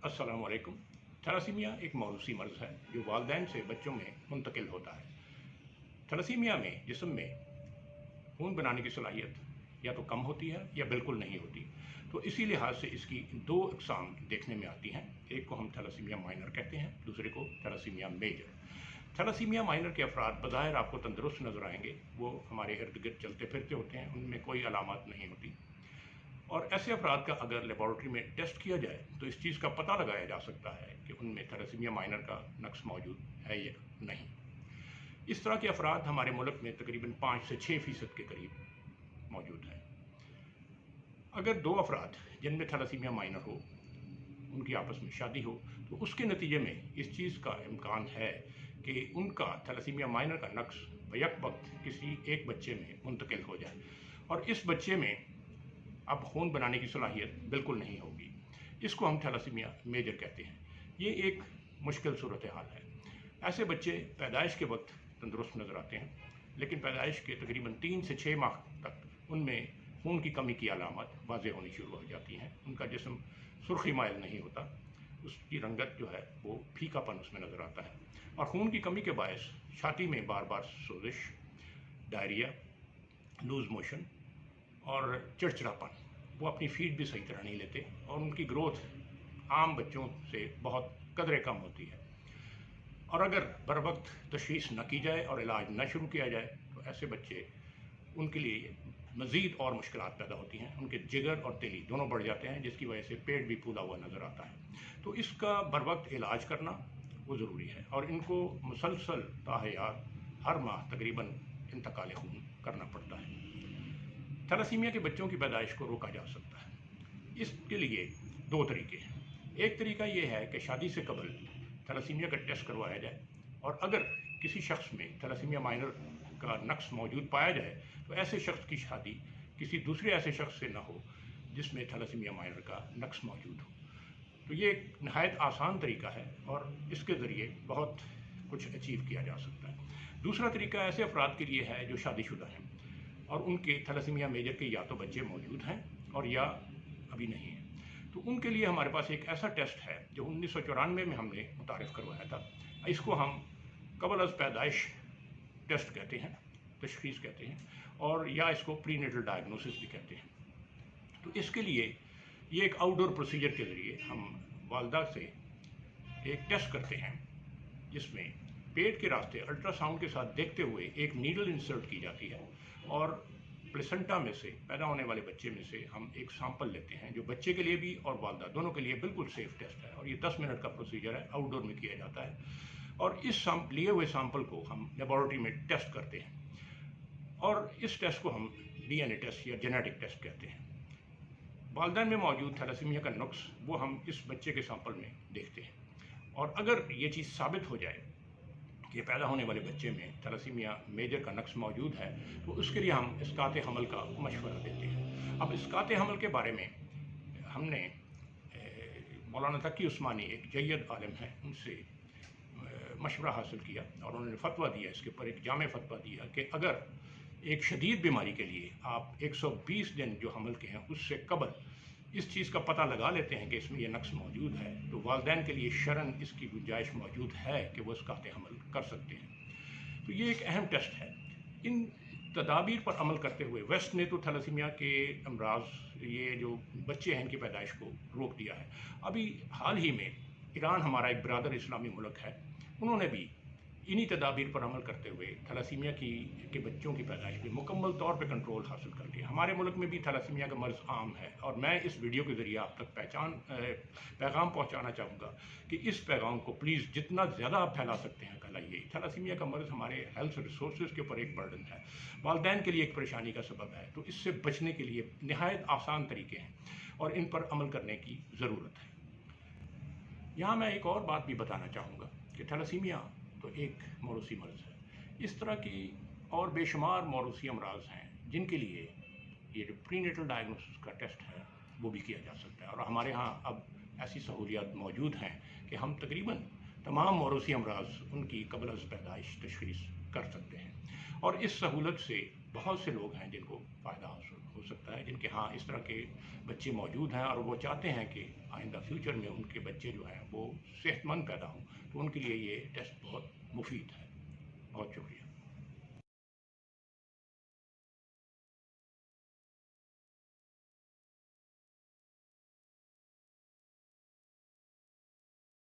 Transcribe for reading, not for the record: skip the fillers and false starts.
अस्सलाम वालेकुम। थैलासीमिया एक मौरूसी मर्ज़ है जो वालिदैन से बच्चों में मुंतकिल होता है। थैलासीमिया में जिस्म में खून बनाने की सलाहियत या तो कम होती है या बिल्कुल नहीं होती। तो इसी लिहाज से इसकी दो अक़साम देखने में आती हैं। एक को हम थैलासीमिया माइनर कहते हैं, दूसरे को थैलासीमिया मेजर। थैलासीमिया माइनर के अफराद बज़ाहिर आपको तंदुरुस्त नज़र आएंगे, वो हमारे इर्द गिर्द चलते फिरते होते हैं, उनमें कोई अलामत नहीं होती। और ऐसे अफराद का अगर लेबॉरेटरी में टेस्ट किया जाए तो इस चीज़ का पता लगाया जा सकता है कि उनमें थैलासीमिया माइनर का नक्स मौजूद है या नहीं। इस तरह के अफराद हमारे मुल्क में तकरीबन 5 से 6% के करीब मौजूद हैं। अगर दो अफराद जिनमें थैलासीमिया माइनर हो, उनकी आपस में शादी हो, तो उसके नतीजे में इस चीज़ का इम्कान है कि उनका थैलासीमिया माइनर का नक्स बैक वक्त किसी एक बच्चे में मुंतकिल हो जाए और इस बच्चे में अब खून बनाने की सलाहियत बिल्कुल नहीं होगी। इसको हम थैलासीमिया मेजर कहते हैं। ये एक मुश्किल सूरत हाल है। ऐसे बच्चे पैदाइश के वक्त तंदुरुस्त नज़र आते हैं, लेकिन पैदाइश के तकरीबन 3 से 6 माह तक उनमें खून की कमी की अलामत वाज़े होनी शुरू हो जाती हैं। उनका जिस्म सुर्खी माइल नहीं होता, उसकी रंगत जो है वो फीकापन उसमें नज़र आता है और खून की कमी के बायस छाती में बार बार सोजिश, डायरिया, लूज़ मोशन और चिड़चिड़ापन। वो अपनी फीड भी सही तरह नहीं लेते और उनकी ग्रोथ आम बच्चों से बहुत कदरे कम होती है। और अगर बर वक्त तशख़ीस न की जाए और इलाज न शुरू किया जाए तो ऐसे बच्चे, उनके लिए मज़ीद और मुश्किलात पैदा होती हैं। उनके जिगर और तेली दोनों बढ़ जाते हैं, जिसकी वजह से पेट भी फूला हुआ नज़र आता है। तो इसका बर वक्त इलाज करना वो ज़रूरी है और इनको मुसलसल ताहयात हर माह तकरीबन इंतकाल खून करना पड़ता है। थैलासीमिया के बच्चों की पैदाइश को रोका जा सकता है। इसके लिए दो तरीके हैं। एक तरीका ये है कि शादी से कबल थैलासीमिया का टेस्ट करवाया जाए और अगर किसी शख्स में थैलासीमिया माइनर का नक्स मौजूद पाया जाए तो ऐसे शख्स की शादी किसी दूसरे ऐसे शख्स से न हो जिसमें थैलासीमिया माइनर का नक्स मौजूद हो। तो ये एक नहायत आसान तरीका है और इसके ज़रिए बहुत कुछ अचीव किया जा सकता है। दूसरा तरीका ऐसे अफराद के लिए है जो शादीशुदा हैं और उनके थैलासीमिया मेजर के या तो बच्चे मौजूद हैं और या अभी नहीं हैं। तो उनके लिए हमारे पास एक ऐसा टेस्ट है जो 1994 में हमने मुतारिफ़ करवाया था। इसको हम कबल अज़ पैदाइश टेस्ट कहते हैं, तशख़ीस कहते हैं, और या इसको प्रीनेटल डायग्नोसिस भी कहते हैं। तो इसके लिए ये एक आउटडोर प्रोसीजर के ज़रिए हम वालदा से एक टेस्ट करते हैं जिसमें पेट के रास्ते अल्ट्रासाउंड के साथ देखते हुए एक नीडल इंसर्ट की जाती है और प्लेसेंटा में से पैदा होने वाले बच्चे में से हम एक सैंपल लेते हैं जो बच्चे के लिए भी और वालदा दोनों के लिए बिल्कुल सेफ टेस्ट है और ये 10 मिनट का प्रोसीजर है, आउटडोर में किया जाता है। और इस लिए हुए सैंपल को हम लेबॉरेटरी में टेस्ट करते हैं और इस टेस्ट को हम DNA टेस्ट या जेनेटिक टेस्ट कहते हैं। वालिदैन में मौजूद थैलासीमिया का नुक्स वो हम इस बच्चे के सैंपल में देखते हैं और अगर ये चीज़ साबित हो जाए कि पैदा होने वाले बच्चे में थैलासीमिया मेजर का नक्स मौजूद है तो उसके लिए हम इसकात हमल का मशवरा देते हैं। अब इसकात हमल के बारे में हमने मौलाना तकी उस्मानी एक जय्यद आलिम हैं, उनसे मशवरा हासिल किया और उन्होंने फतवा दिया, इसके ऊपर एक जामे फतवा दिया कि अगर एक शदीद बीमारी के लिए आप 120 दिन जो हमल के हैं उससे कबल इस चीज़ का पता लगा लेते हैं कि इसमें यह नक्स मौजूद है तो वालिदैन के लिए शरन इसकी गुंजाइश मौजूद है कि वो इसकात हमल कर सकते हैं। तो ये एक अहम टेस्ट है। इन तदाबीर पर अमल करते हुए वेस्ट ने तो थैलासीमिया के अमराज, ये जो बच्चे हैं इनकी पैदाइश को रोक दिया है। अभी हाल ही में ईरान हमारा एक बरादर इस्लामी मुल्क है, उन्होंने भी इन्हीं तदाबीर पर अमल करते हुए थैलासीमिया के बच्चों की पैदाइश में मुकम्मल तौर पर कंट्रोल हासिल कर लिया। हमारे मुल्क में भी थैलासीमिया का मर्ज़ आम है और मैं इस वीडियो के ज़रिए आप तक पैगाम पहुँचाना चाहूँगा कि इस पैगाम को प्लीज़ जितना ज़्यादा आप फैला सकते हैं फैलाइए। थैलासीमिया का मर्ज़ हमारे हेल्थ रिसोर्स के ऊपर एक बर्डन है, वालिदैन के लिए एक परेशानी का सबब है। तो इससे बचने के लिए नहायत आसान तरीके हैं और इन पर अमल करने की ज़रूरत है। यहाँ मैं एक और बात भी बताना चाहूँगा कि थैलासीमिया तो एक मौरूसी मर्ज़ है। इस तरह की और बेशुमार मौरूसी अमराज हैं जिनके लिए ये जो प्रीनेटल डायग्नोसिस का टेस्ट है वो भी किया जा सकता है और हमारे यहाँ अब ऐसी सहूलियात मौजूद हैं कि हम तकरीबन तमाम मौरूसी अमराज उनकी कबल अज़ पैदाइश तशख़ीस कर सकते हैं और इस सहूलत से بہت سے لوگ ہیں جن کو فائدہ حاصل ہو سکتا ہے، جن کے ہاں اس طرح کے بچے موجود ہیں اور وہ چاہتے ہیں کہ آئندہ فیوچر میں ان کے بچے جو ہیں وہ صحت مند پیدا ہوں، تو ان کے لیے یہ ٹیسٹ بہت مفید ہے۔ بہت شکریہ۔